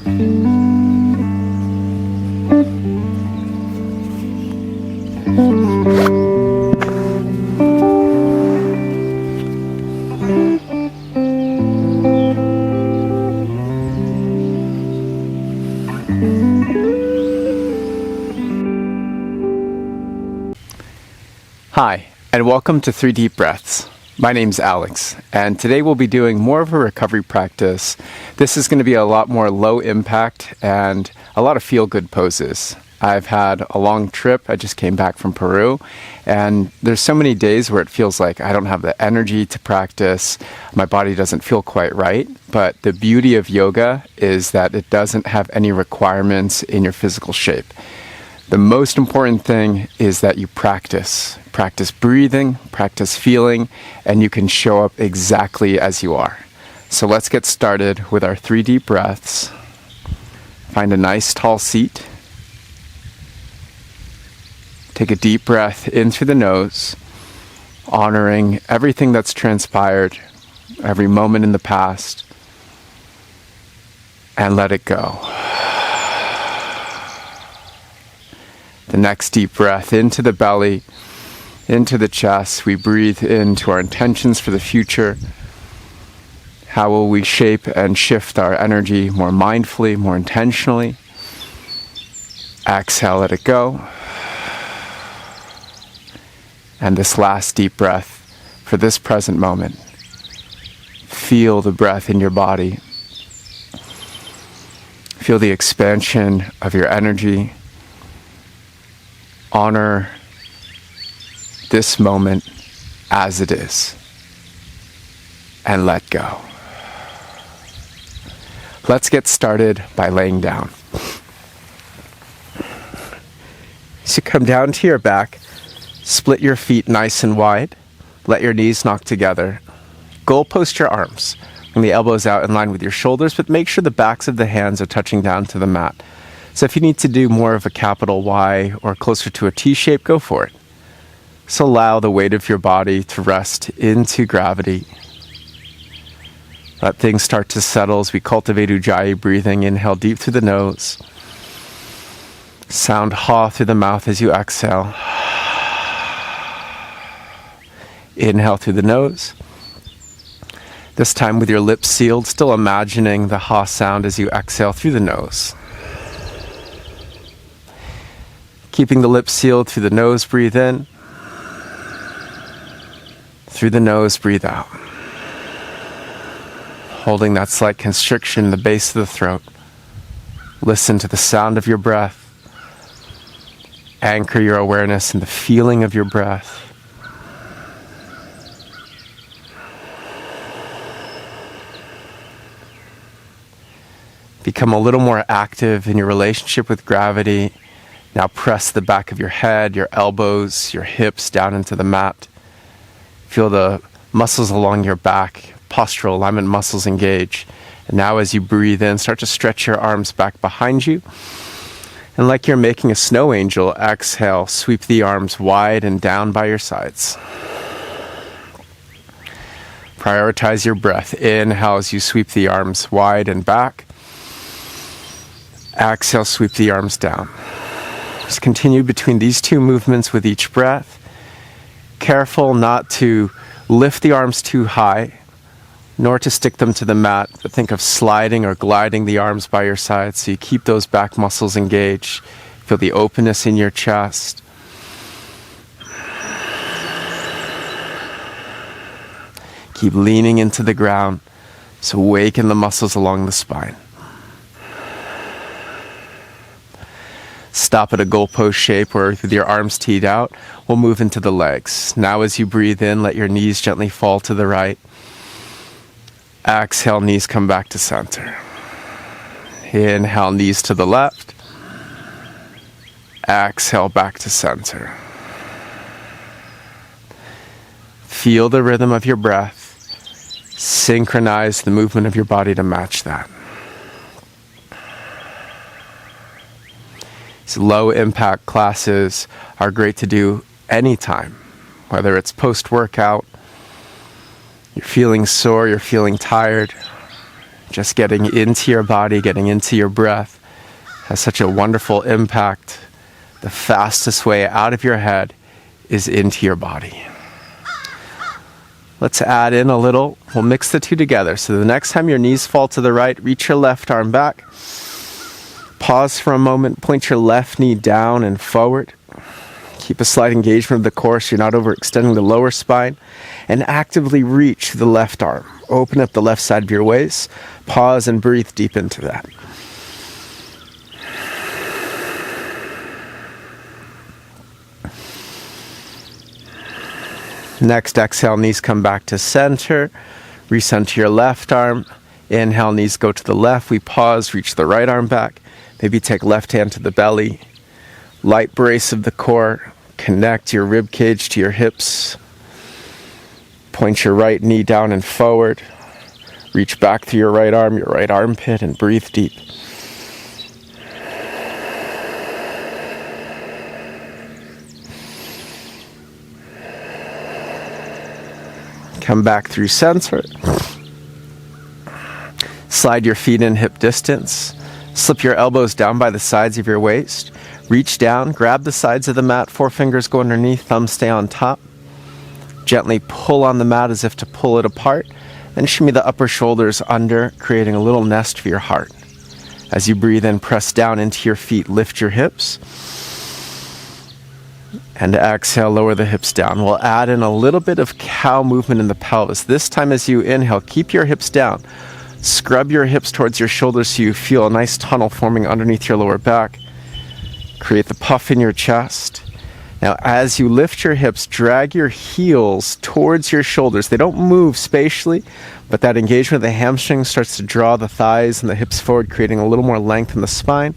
Hi, and welcome to 3 Deep Breaths. My name's Alex, and today we'll be doing more of a recovery practice. This is going to be a lot more low impact and a lot of feel-good poses. I've had a long trip. I just came back from Peru, and there's so many days where it feels like I don't have the energy to practice. My body doesn't feel quite right, but the beauty of yoga is that it doesn't have any requirements in your physical shape. The most important thing is that you practice. Practice breathing, practice feeling, and you can show up exactly as you are. So let's get started with our 3 deep breaths. Find a nice tall seat. Take a deep breath in through the nose, honoring everything that's transpired, every moment in the past, and let it go. The next deep breath into the belly, into the chest. We breathe into our intentions for the future. How will we shape and shift our energy more mindfully, more intentionally? Exhale, let it go. And this last deep breath for this present moment. Feel the breath in your body. Feel the expansion of your energy. Honor this moment as it is, and let go. Let's get started by laying down. So come down to your back, split your feet nice and wide, let your knees knock together. Goal post your arms, bring the elbows out in line with your shoulders, but make sure the backs of the hands are touching down to the mat. So if you need to do more of a capital Y or closer to a T shape, go for it. So allow the weight of your body to rest into gravity. Let things start to settle as we cultivate Ujjayi breathing. Inhale deep through the nose. Sound ha through the mouth as you exhale. Inhale through the nose. This time with your lips sealed, still imagining the ha sound as you exhale through the nose. Keeping the lips sealed through the nose, breathe in. Through the nose, breathe out. Holding that slight constriction in the base of the throat. Listen to the sound of your breath. Anchor your awareness in the feeling of your breath. Become a little more active in your relationship with gravity. Now press the back of your head, your elbows, your hips down into the mat. Feel the muscles along your back, postural alignment muscles engage. And now as you breathe in, start to stretch your arms back behind you. And like you're making a snow angel, exhale, sweep the arms wide and down by your sides. Prioritize your breath. Inhale as you sweep the arms wide and back. Exhale, sweep the arms down. Just continue between these two movements with each breath. Careful not to lift the arms too high, nor to stick them to the mat, but think of sliding or gliding the arms by your side so you keep those back muscles engaged. Feel the openness in your chest. Keep leaning into the ground, so awaken the muscles along the spine. Stop at a goalpost shape or with your arms teed out. We'll move into the legs. Now as you breathe in, let your knees gently fall to the right. Exhale, knees come back to center. Inhale, knees to the left. Exhale, back to center. Feel the rhythm of your breath. Synchronize the movement of your body to match that. Low impact classes are great to do anytime, whether it's post-workout, you're feeling sore, you're feeling tired, Just getting into your body, getting into your breath has such a wonderful impact. The fastest way out of your head is into your body. Let's add in a little. We'll mix the two together. So the next time your knees fall to the right, reach your left arm back. Pause for a moment. Point your left knee down and forward. Keep a slight engagement of the core so you're not overextending the lower spine. And actively reach the left arm. Open up the left side of your waist. Pause and breathe deep into that. Next, exhale, knees come back to center. Recenter your left arm. Inhale, knees go to the left. We pause, reach the right arm back. Maybe take left hand to the belly. Light brace of the core. Connect your rib cage to your hips. Point your right knee down and forward. Reach back through your right armpit, and breathe deep. Come back through center. Slide your feet in hip distance. Slip your elbows down by the sides of your waist. Reach down, grab the sides of the mat, 4 fingers go underneath, thumbs stay on top. Gently pull on the mat as if to pull it apart, and shimmy the upper shoulders under, creating a little nest for your heart. As you breathe in, press down into your feet, lift your hips. And exhale, lower the hips down. We'll add in a little bit of cow movement in the pelvis. This time as you inhale, keep your hips down. Scrub your hips towards your shoulders so you feel a nice tunnel forming underneath your lower back. Create the puff in your chest. Now as you lift your hips, drag your heels towards your shoulders. They don't move spatially, but that engagement of the hamstring starts to draw the thighs and the hips forward, creating a little more length in the spine.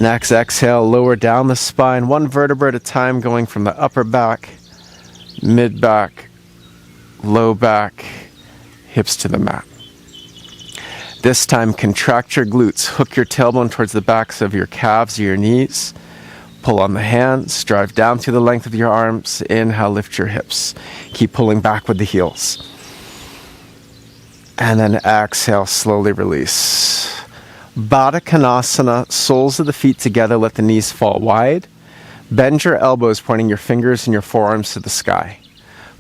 Next, exhale, lower down the spine, 1 vertebra at a time, going from the upper back, mid back, low back, hips to the mat. This time, contract your glutes, hook your tailbone towards the backs of your calves or your knees. Pull on the hands, drive down through the length of your arms. Inhale, lift your hips. Keep pulling back with the heels. And then exhale, slowly release. Baddha Konasana, soles of the feet together, let the knees fall wide. Bend your elbows, pointing your fingers and your forearms to the sky.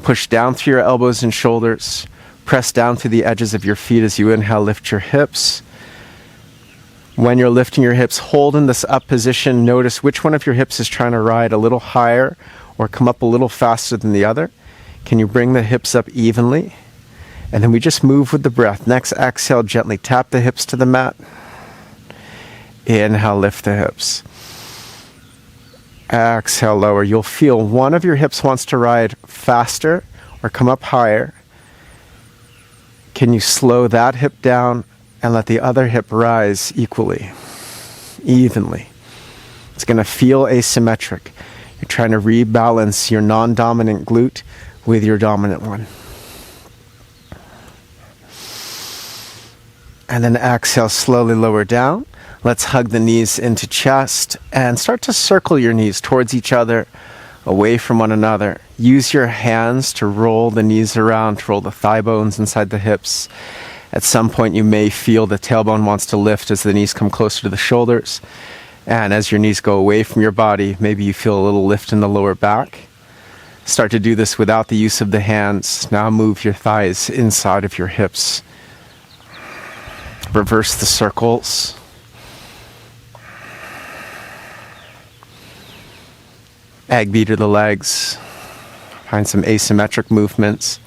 Push down through your elbows and shoulders. Press down through the edges of your feet as you inhale, lift your hips. When you're lifting your hips, hold in this up position. Notice which one of your hips is trying to ride a little higher or come up a little faster than the other. Can you bring the hips up evenly? And then we just move with the breath. Next, exhale, gently tap the hips to the mat. Inhale, lift the hips. Exhale, lower. You'll feel one of your hips wants to ride faster or come up higher. Can you slow that hip down and let the other hip rise equally, evenly? It's going to feel asymmetric. You're trying to rebalance your non-dominant glute with your dominant one. And then exhale, slowly lower down. Let's hug the knees into chest and start to circle your knees towards each other, away from one another. Use your hands to roll the knees around, to roll the thigh bones inside the hips. At some point you may feel the tailbone wants to lift as the knees come closer to the shoulders. And as your knees go away from your body, maybe you feel a little lift in the lower back. Start to do this without the use of the hands. Now move your thighs inside of your hips. Reverse the circles. Egg beater the legs. Find some asymmetric movements.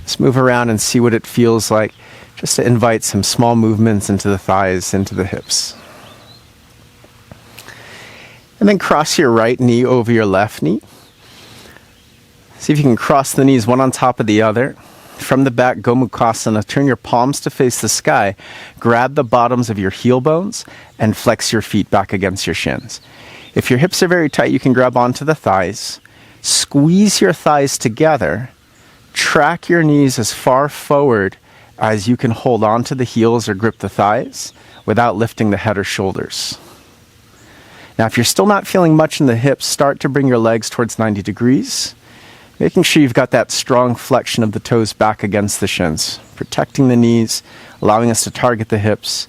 Just move around and see what it feels like. Just to invite some small movements into the thighs, into the hips. And then cross your right knee over your left knee. See if you can cross the knees one on top of the other. From the back, Gomukhasana, turn your palms to face the sky. Grab the bottoms of your heel bones and flex your feet back against your shins. If your hips are very tight, you can grab onto the thighs. Squeeze your thighs together. Track your knees as far forward as you can hold onto the heels or grip the thighs without lifting the head or shoulders. Now, if you're still not feeling much in the hips, start to bring your legs towards 90 degrees. Making sure you've got that strong flexion of the toes back against the shins, protecting the knees, allowing us to target the hips.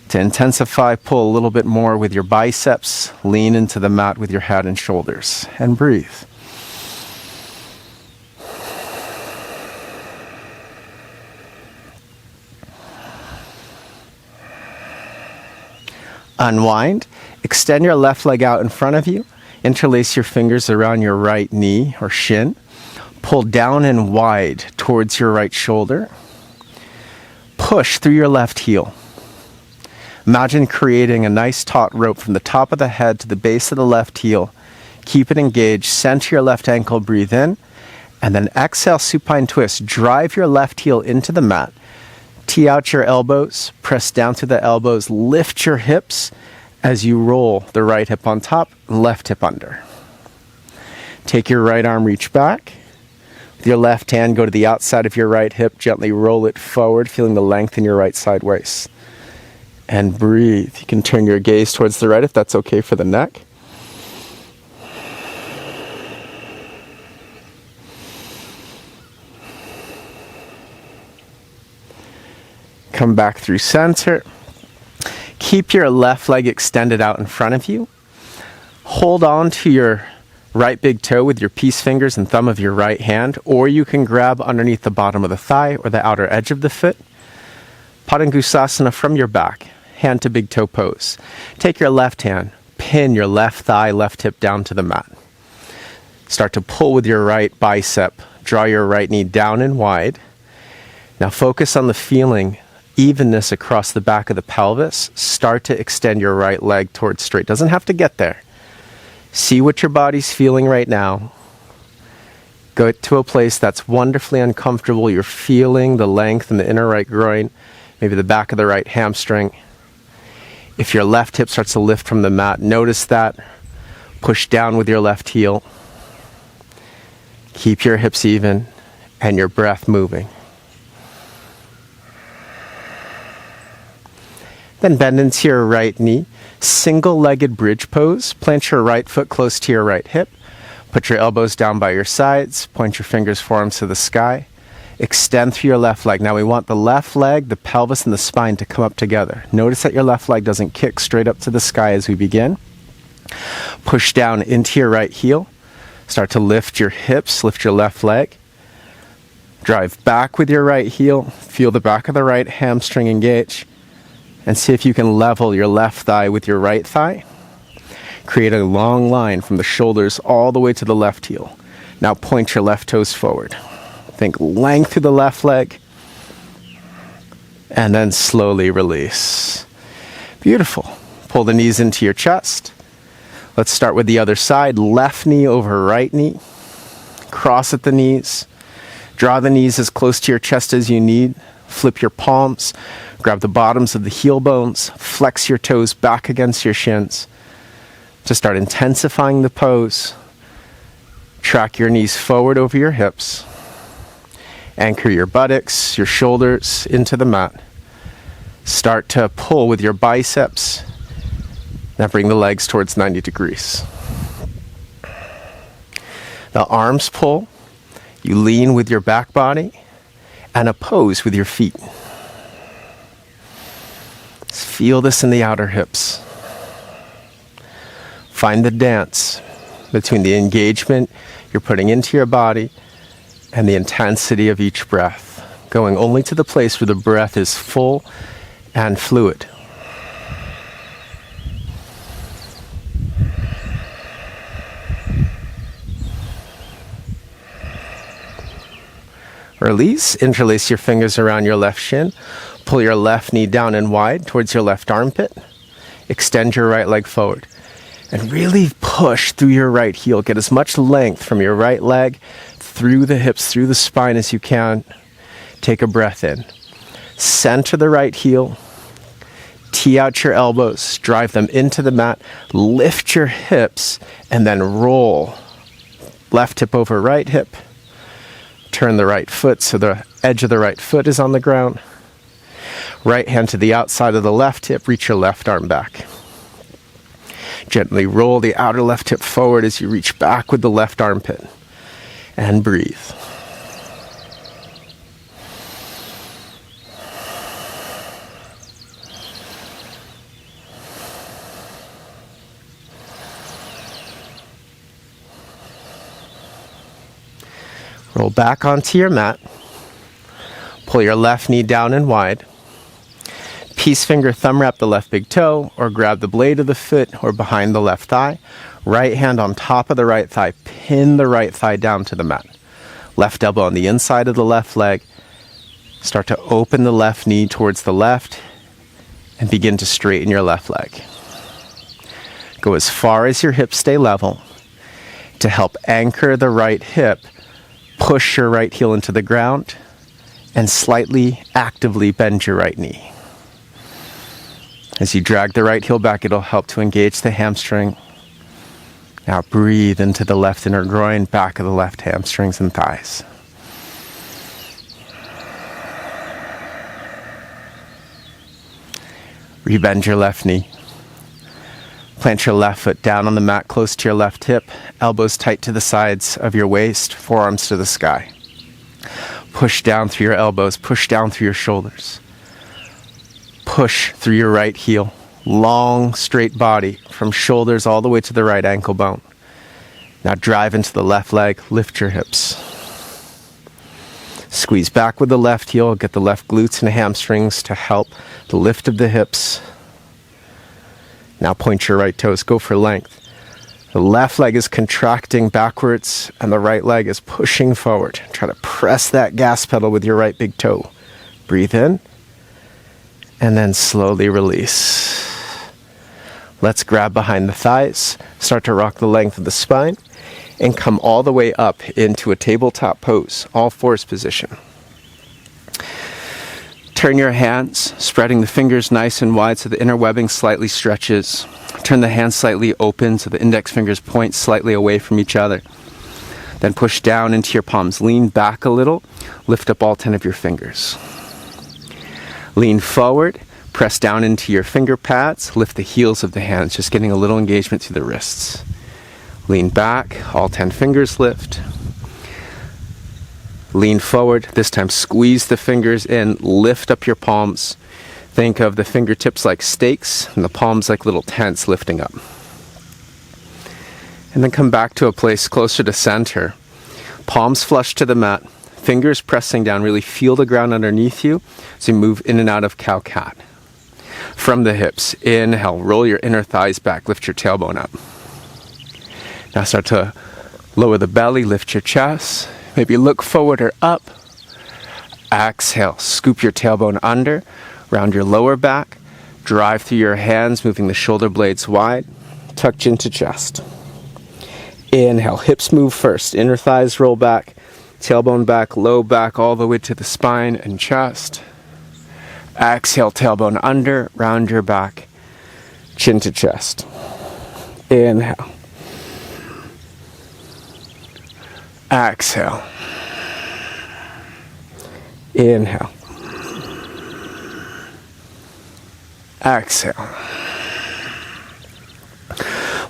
To intensify, pull a little bit more with your biceps, lean into the mat with your head and shoulders, and breathe. Unwind, extend your left leg out in front of you, interlace your fingers around your right knee or shin, pull down and wide towards your right shoulder, push through your left heel. Imagine creating a nice taut rope from the top of the head to the base of the left heel. Keep it engaged, center your left ankle, breathe in, and then exhale, supine twist. Drive your left heel into the mat. Tee out your elbows, press down through the elbows, lift your hips as you roll the right hip on top, left hip under. Take your right arm, reach back. With your left hand, go to the outside of your right hip, gently roll it forward, feeling the length in your right side waist. And breathe. You can turn your gaze towards the right if that's okay for the neck. Come back through center. Keep your left leg extended out in front of you. Hold on to your right big toe with your peace fingers and thumb of your right hand, or you can grab underneath the bottom of the thigh or the outer edge of the foot. Padangusasana from your back, hand to big toe pose. Take your left hand, pin your left thigh, left hip down to the mat. Start to pull with your right bicep. Draw your right knee down and wide. Now focus on the feeling, evenness across the back of the pelvis. Start to extend your right leg towards straight. Doesn't have to get there. See what your body's feeling right now. Go to a place that's wonderfully uncomfortable. You're feeling the length in the inner right groin, maybe the back of the right hamstring. If your left hip starts to lift from the mat, notice that. Push down with your left heel. Keep your hips even and your breath moving. Then bend into your right knee. Single-legged bridge pose. Plant your right foot close to your right hip. Put your elbows down by your sides. Point your fingers, forearms to the sky. Extend through your left leg. Now we want the left leg, the pelvis, and the spine to come up together. Notice that your left leg doesn't kick straight up to the sky as we begin. Push down into your right heel. Start to lift your hips, lift your left leg. Drive back with your right heel. Feel the back of the right hamstring engage. And see if you can level your left thigh with your right thigh. Create a long line from the shoulders all the way to the left heel. Now point your left toes forward. Think length through the left leg. And then slowly release. Beautiful. Pull the knees into your chest. Let's start with the other side. Left knee over right knee. Cross at the knees. Draw the knees as close to your chest as you need. Flip your palms. Grab the bottoms of the heel bones. Flex your toes back against your shins. To start intensifying the pose, track your knees forward over your hips. Anchor your buttocks, your shoulders into the mat. Start to pull with your biceps. Now bring the legs towards 90 degrees. The arms pull. You lean with your back body and oppose with your feet. Feel this in the outer hips. Find the dance between the engagement you're putting into your body and the intensity of each breath, going only to the place where the breath is full and fluid. Release, interlace your fingers around your left shin. Pull your left knee down and wide towards your left armpit. Extend your right leg forward. And really push through your right heel. Get as much length from your right leg through the hips, through the spine as you can. Take a breath in. Center the right heel. Tee out your elbows. Drive them into the mat. Lift your hips and then roll. Left hip over right hip. Turn the right foot so the edge of the right foot is on the ground. Right hand to the outside of the left hip. Reach your left arm back. Gently roll the outer left hip forward as you reach back with the left armpit. and breathe. Roll back onto your mat. Pull your left knee down and wide. Peace finger thumb wrap the left big toe, or grab the blade of the foot or behind the left thigh. Right hand on top of the right thigh. Pin the right thigh down to the mat. Left elbow on the inside of the left leg. Start to open the left knee towards the left and begin to straighten your left leg. Go as far as your hips stay level. To help anchor the right hip, push your right heel into the ground and slightly actively bend your right knee. As you drag the right heel back, it'll help to engage the hamstring. Now breathe into the left inner groin, back of the left hamstrings and thighs. Rebend your left knee. Plant your left foot down on the mat close to your left hip, elbows tight to the sides of your waist, forearms to the sky. Push down through your elbows, push down through your shoulders. Push through your right heel, long straight body from shoulders all the way to the right ankle bone. Now drive into the left leg, lift your hips. Squeeze back with the left heel, get the left glutes and hamstrings to help the lift of the hips. Now point your right toes, go for length. The left leg is contracting backwards and the right leg is pushing forward. Try to press that gas pedal with your right big toe. Breathe in and then slowly release. Let's grab behind the thighs, start to rock the length of the spine, and come all the way up into a tabletop pose, all fours position. Turn your hands, spreading the fingers nice and wide so the inner webbing slightly stretches. Turn the hands slightly open so the index fingers point slightly away from each other. Then push down into your palms. Lean back a little. Lift up all 10 of your fingers. Lean forward. Press down into your finger pads. Lift the heels of the hands, just getting a little engagement through the wrists. Lean back. All 10 fingers lift. Lean forward. This time squeeze the fingers in. Lift up your palms. Think of the fingertips like stakes and the palms like little tents lifting up. And then come back to a place closer to center. Palms flush to the mat. Fingers pressing down. Really feel the ground underneath you as you move in and out of cow-cat. From the hips, inhale, roll your inner thighs back, lift your tailbone up. Now start to lower the belly, lift your chest. Maybe look forward or up. Exhale, scoop your tailbone under, round your lower back, drive through your hands, moving the shoulder blades wide, tuck chin to chest. Inhale, hips move first, inner thighs roll back, tailbone back, low back, all the way to the spine and chest. Exhale, tailbone under, round your back, chin to chest. Inhale. Exhale. Inhale. Exhale.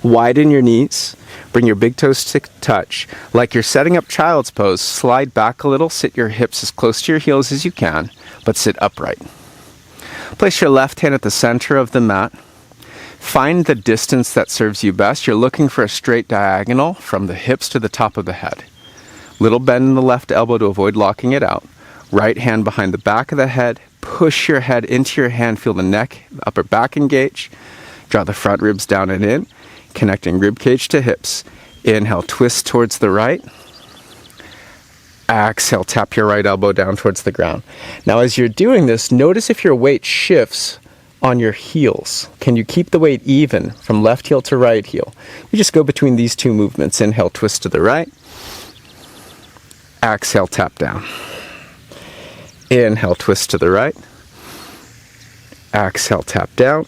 Widen your knees. Bring your big toes to touch. Like you're setting up child's pose, slide back a little. Sit your hips as close to your heels as you can, but sit upright. Place your left hand at the center of the mat. Find the distance that serves you best. You're looking for a straight diagonal from the hips to the top of the head. Little bend in the left elbow to avoid locking it out. Right hand behind the back of the head. Push your head into your hand. Feel the neck, the upper back engage. Draw the front ribs down and in, connecting rib cage to hips. Inhale, twist towards the right. Exhale, tap your right elbow down towards the ground. Now as you're doing this, notice if your weight shifts on your heels. Can you keep the weight even from left heel to right heel? You just go between these two movements. Inhale, twist to the right. Exhale, tap down. Inhale, twist to the right. Exhale, tap down.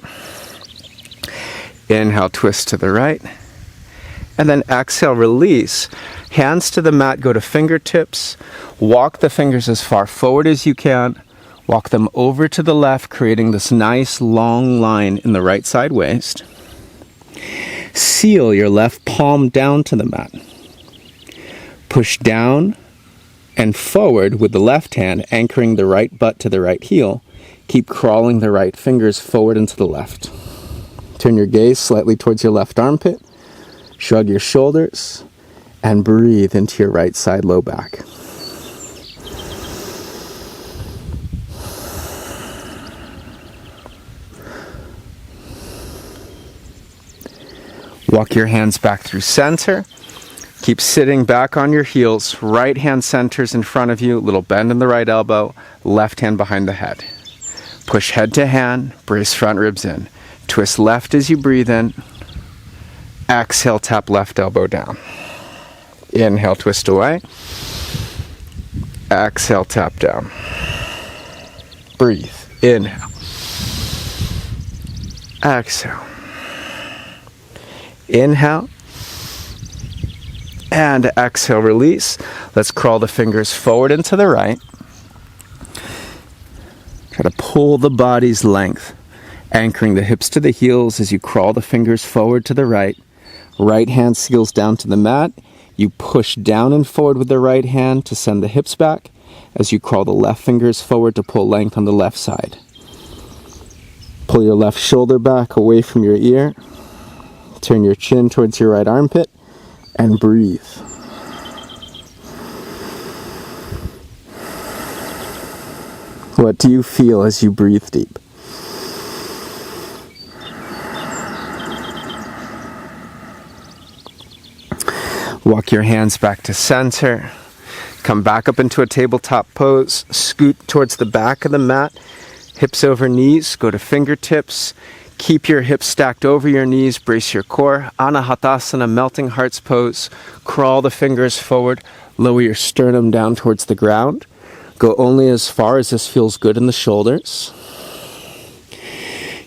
Inhale, twist to the right. And then exhale, release. Hands to the mat, go to fingertips. Walk the fingers as far forward as you can. Walk them over to the left, creating this nice long line in the right side waist. Seal your left palm down to the mat. Push down and forward with the left hand, anchoring the right butt to the right heel. Keep crawling the right fingers forward and to the left. Turn your gaze slightly towards your left armpit. Shrug your shoulders and breathe into your right side low back. Walk your hands back through center. Keep sitting back on your heels. Right hand centers in front of you. Little bend in the right elbow. Left hand behind the head. Push head to hand. Brace front ribs in. Twist left as you breathe in. Exhale, tap left elbow down. Inhale, twist away. Exhale, tap down. Breathe. Inhale. Exhale. Inhale. And exhale, release. Let's crawl the fingers forward and to the right. Try to pull the body's length, anchoring the hips to the heels as you crawl the fingers forward to the right. Right hand seals down to the mat. You push down and forward with the right hand to send the hips back as you crawl the left fingers forward to pull length on the left side. Pull your left shoulder back away from your ear. Turn your chin towards your right armpit and breathe. What do you feel as you breathe deep? Walk your hands back to center. Come back up into a tabletop pose. Scoot towards the back of the mat. Hips over knees. Go to fingertips. Keep your hips stacked over your knees. Brace your core. Anahatasana, melting hearts pose. Crawl the fingers forward. Lower your sternum down towards the ground. Go only as far as this feels good in the shoulders.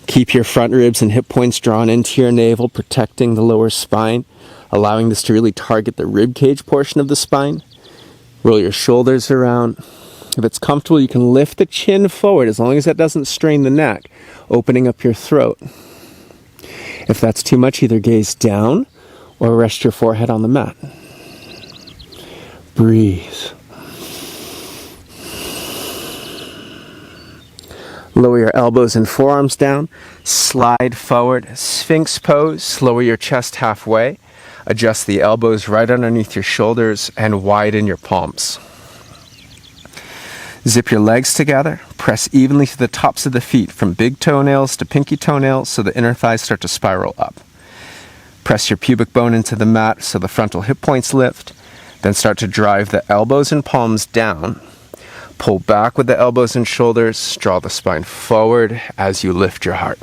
Keep your front ribs and hip points drawn into your navel, protecting the lower spine, allowing this to really target the rib cage portion of the spine. Roll your shoulders around. If it's comfortable, you can lift the chin forward as long as that doesn't strain the neck, opening up your throat. If that's too much, either gaze down or rest your forehead on the mat. Breathe. Lower your elbows and forearms down. Slide forward. Sphinx pose. Lower your chest halfway. Adjust the elbows right underneath your shoulders and widen your palms. Zip your legs together. Press evenly to the tops of the feet from big toenails to pinky toenails so the inner thighs start to spiral up. Press your pubic bone into the mat so the frontal hip points lift. Then start to drive the elbows and palms down. Pull back with the elbows and shoulders. Draw the spine forward as you lift your heart.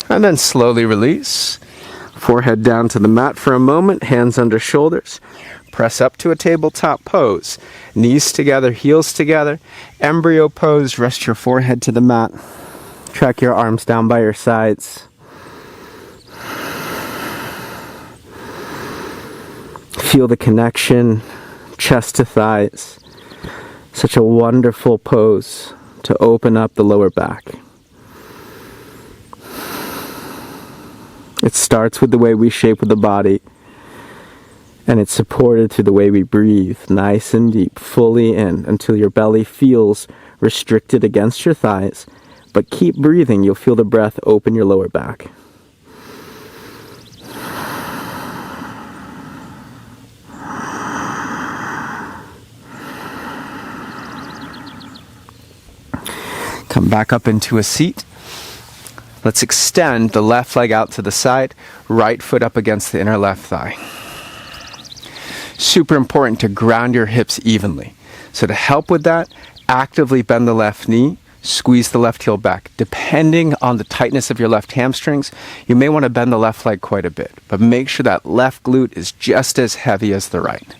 And then slowly release. Forehead down to the mat for a moment, hands under shoulders. Press up to a tabletop pose. Knees together, heels together. Embryo pose, rest your forehead to the mat. Track your arms down by your sides. Feel the connection, chest to thighs. Such a wonderful pose to open up the lower back. It starts with the way we shape with the body, and it's supported through the way we breathe, nice and deep, fully in, until your belly feels restricted against your thighs. But keep breathing, you'll feel the breath open your lower back. Come back up into a seat. Let's extend the left leg out to the side, right foot up against the inner left thigh. Super important to ground your hips evenly. So to help with that, actively bend the left knee, squeeze the left heel back. Depending on the tightness of your left hamstrings, you may want to bend the left leg quite a bit, but make sure that left glute is just as heavy as the right.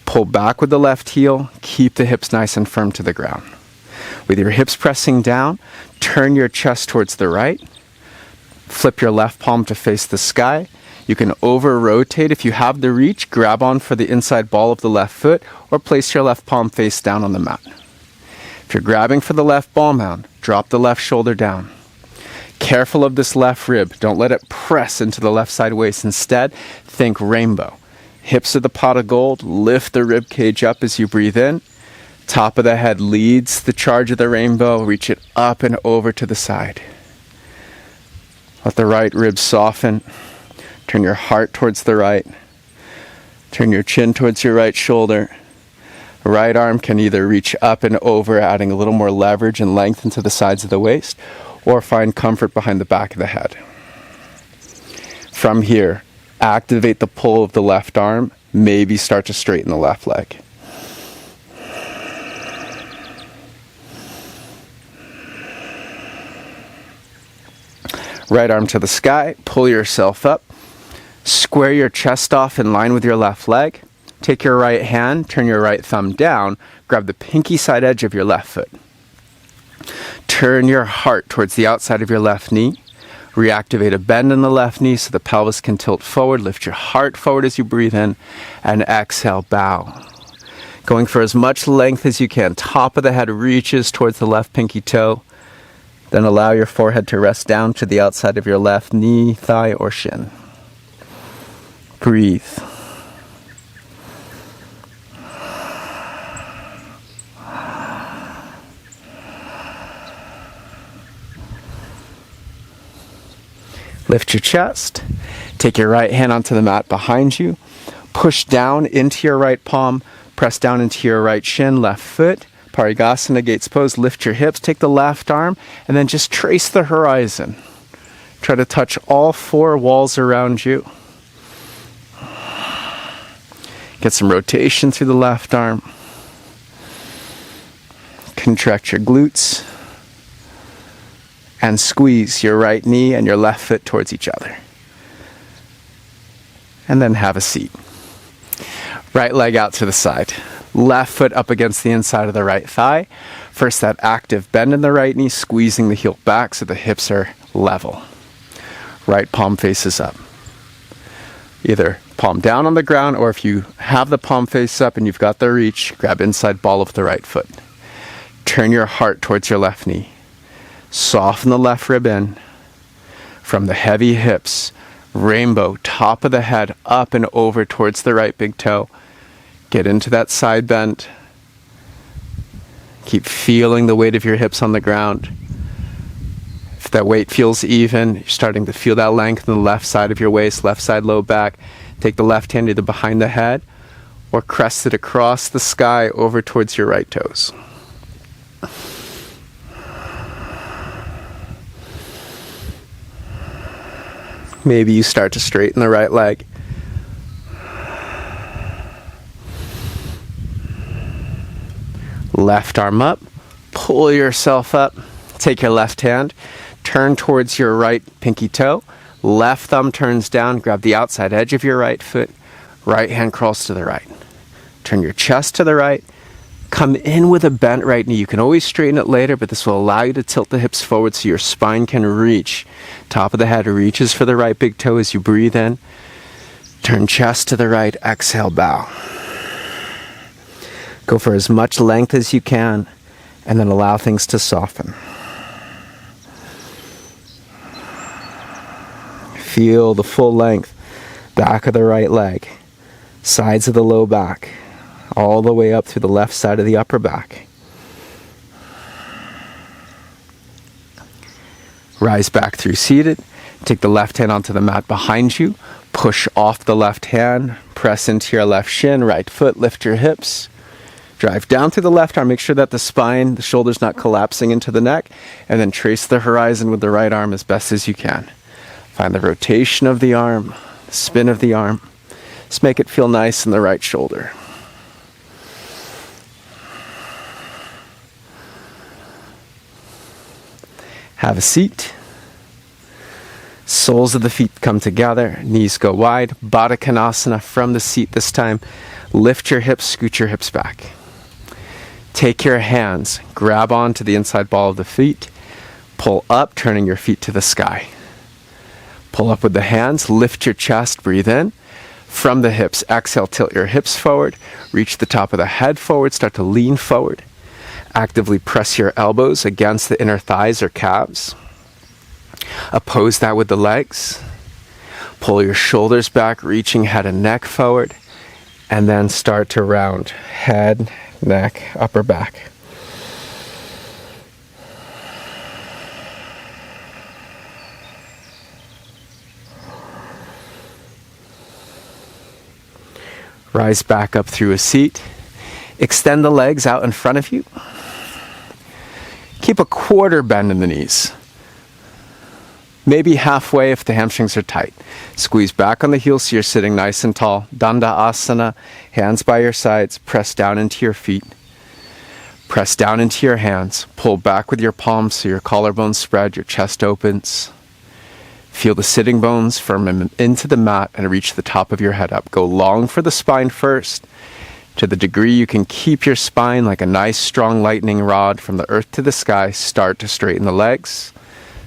Pull back with the left heel, keep the hips nice and firm to the ground. With your hips pressing down, turn your chest towards the right. Flip your left palm to face the sky. You can over-rotate if you have the reach. Grab on for the inside ball of the left foot or place your left palm face down on the mat. If If you're grabbing for the left ball mound, drop the left shoulder down. Careful of this left rib. Don't let it press into the left side waist. Instead, think rainbow. Hips are the pot of gold. Lift the rib cage up as you breathe in. Top of the head leads the charge of the rainbow. Reach it up and over to the side. Let the right rib soften. Turn your heart towards the right. Turn your chin towards your right shoulder. Right arm can either reach up and over, adding a little more leverage and length into the sides of the waist, or find comfort behind the back of the head. From here, activate the pull of the left arm. Maybe start to straighten the left leg. Right arm to the sky, pull yourself up. Square your chest off in line with your left leg. Take your right hand, turn your right thumb down, grab the pinky side edge of your left foot. Turn your heart towards the outside of your left knee. Reactivate a bend in the left knee so the pelvis can tilt forward. Lift your heart forward as you breathe in, and exhale, bow. Going for as much length as you can. Top of the head reaches towards the left pinky toe. Then allow your forehead to rest down to the outside of your left knee, thigh, or shin. Breathe. Lift your chest. Take your right hand onto the mat behind you. Push down into your right palm. Press down into your right shin, left foot. Parigasana, gates pose. Lift your hips. Take the left arm and then just trace the horizon. Try to touch all four walls around you. Get some rotation through the left arm. Contract your glutes. And squeeze your right knee and your left foot towards each other. And then have a seat. Right leg out to the side. Left foot up against the inside of the right thigh. First, that active bend in the right knee, squeezing the heel back so the hips are level. Right palm faces up. Either palm down on the ground, or if you have the palm face up and you've got the reach, grab inside ball of the right foot. Turn your heart towards your left knee. Soften the left rib in. From the heavy hips, rainbow, top of the head, up and over towards the right big toe. Get into that side bend. Keep feeling the weight of your hips on the ground. If that weight feels even, you're starting to feel that length in the left side of your waist, left side low back. Take the left hand either behind the head or crest it across the sky over towards your right toes. Maybe you start to straighten the right leg. Left arm up, pull yourself up, take your left hand, turn towards your right pinky toe, left thumb turns down, grab the outside edge of your right foot, right hand crawls to the right. Turn your chest to the right, come in with a bent right knee. You can always straighten it later, but this will allow you to tilt the hips forward so your spine can reach. Top of the head reaches for the right big toe as you breathe in. Turn chest to the right, exhale, bow. Go for as much length as you can, and then allow things to soften. Feel the full length, back of the right leg, sides of the low back, all the way up through the left side of the upper back. Rise back through seated. Take the left hand onto the mat behind you. Push off the left hand. Press into your left shin, right foot. Lift your hips. Drive down through the left arm. Make sure that the spine, the shoulder's not collapsing into the neck. And then trace the horizon with the right arm as best as you can. Find the rotation of the arm, the spin of the arm. Just make it feel nice in the right shoulder. Have a seat. Soles of the feet come together. Knees go wide. Baddha Konasana from the seat this time. Lift your hips, scoot your hips back. Take your hands, grab onto the inside ball of the feet. Pull up, turning your feet to the sky. Pull up with the hands, lift your chest, breathe in. From the hips, exhale, tilt your hips forward. Reach the top of the head forward, start to lean forward. Actively press your elbows against the inner thighs or calves. Oppose that with the legs. Pull your shoulders back, reaching head and neck forward. And then start to round head, neck, upper back. Rise back up through a seat. Extend the legs out in front of you. Keep a quarter bend in the knees. Maybe halfway if the hamstrings are tight. Squeeze back on the heels so you're sitting nice and tall. Dandasana, hands by your sides. Press down into your feet. Press down into your hands. Pull back with your palms so your collarbones spread, your chest opens. Feel the sitting bones firm into the mat and reach the top of your head up. Go long for the spine first. To the degree you can keep your spine like a nice strong lightning rod from the earth to the sky, start to straighten the legs.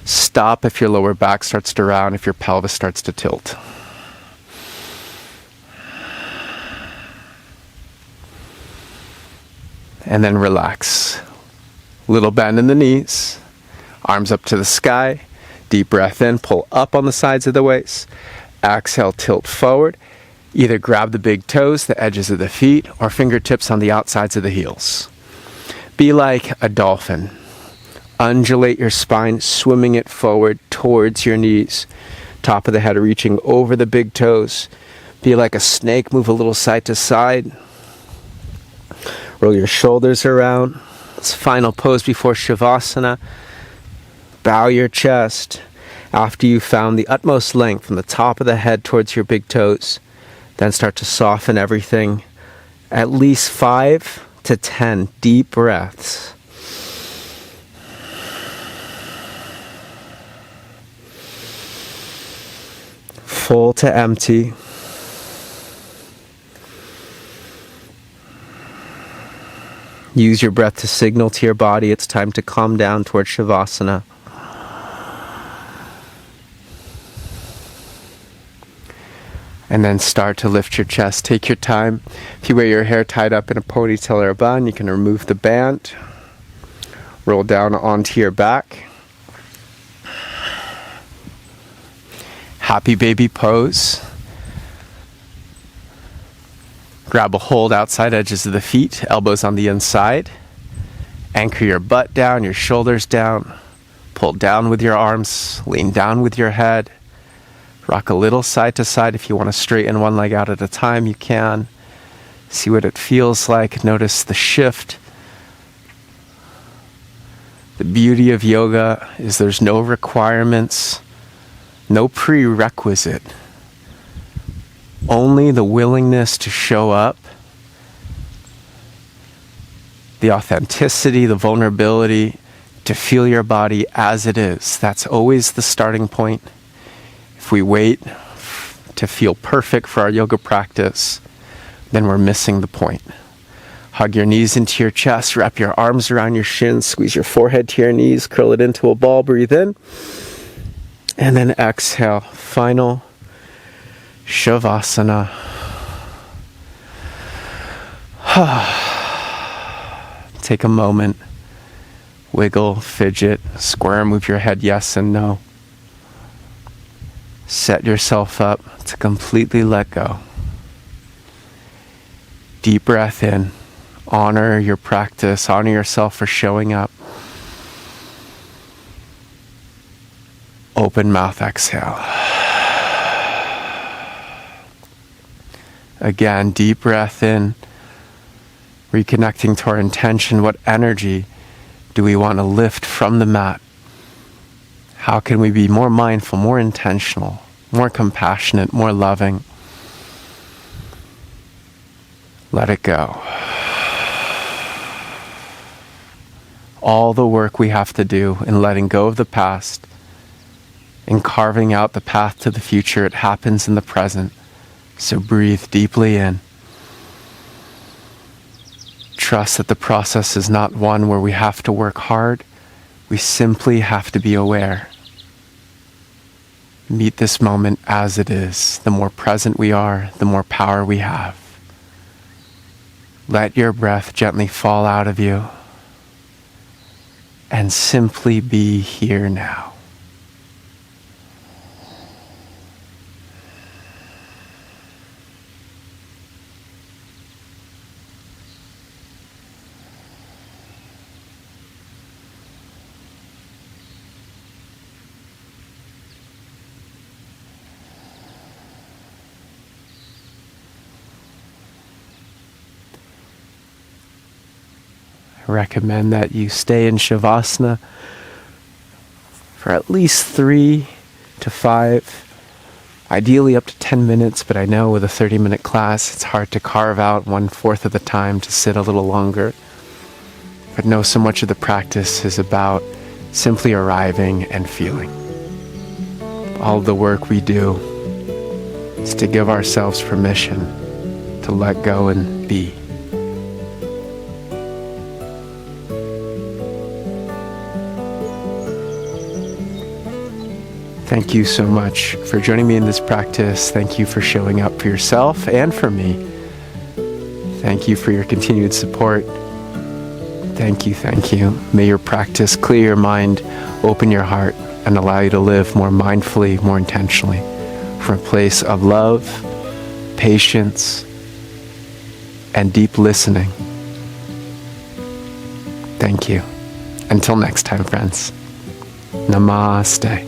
Stop if your lower back starts to round, if your pelvis starts to tilt. And then relax. Little bend in the knees. Arms up to the sky. Deep breath in, pull up on the sides of the waist. Exhale, tilt forward. Either grab the big toes, the edges of the feet, or fingertips on the outsides of the heels. Be like a dolphin. Undulate your spine, swimming it forward towards your knees. Top of the head reaching over the big toes. Be like a snake, move a little side to side. Roll your shoulders around. It's final pose before Shavasana. Bow your chest after you've found the utmost length from the top of the head towards your big toes. Then start to soften everything. At least 5 to 10 deep breaths. Full to empty. Use your breath to signal to your body it's time to calm down towards Shavasana. And then start to lift your chest. Take your time. If you wear your hair tied up in a ponytail or a bun, you can remove the band. Roll down onto your back. Happy baby pose. Grab a hold outside edges of the feet, elbows on the inside. Anchor your butt down, your shoulders down. Pull down with your arms, lean down with your head. Rock a little side to side. If you want to straighten one leg out at a time, you can. See what it feels like. Notice the shift. The beauty of yoga is there's no requirements, no prerequisite. Only the willingness to show up, the authenticity, the vulnerability, to feel your body as it is. That's always the starting point. If we wait to feel perfect for our yoga practice, then we're missing the point. Hug your knees into your chest, wrap your arms around your shins, squeeze your forehead to your knees, curl it into a ball, breathe in, and then exhale. Final Shavasana. Take a moment, wiggle, fidget, square, move your head yes and no. Set yourself up to completely let go. Deep breath in. Honor your practice. Honor yourself for showing up. Open mouth, exhale. Again, deep breath in. Reconnecting to our intention. What energy do we want to lift from the mat? How can we be more mindful, more intentional, more compassionate, more loving? Let it go. All the work we have to do in letting go of the past, in carving out the path to the future, it happens in the present. So breathe deeply in. Trust that the process is not one where we have to work hard. We simply have to be aware. Meet this moment as it is. The more present we are, the more power we have. Let your breath gently fall out of you. and simply be here now. I recommend that you stay in Shavasana for at least 3 to 5, ideally up to 10 minutes, but I know with a 30-minute class it's hard to carve out 1/4 of the time to sit a little longer. But know so much of the practice is about simply arriving and feeling. All the work we do is to give ourselves permission to let go and be. Thank you so much for joining me in this practice. Thank you for showing up for yourself and for me. Thank you for your continued support. Thank you, thank you. May your practice clear your mind, open your heart, and allow you to live more mindfully, more intentionally, from a place of love, patience, and deep listening. Thank you. Until next time, friends. Namaste.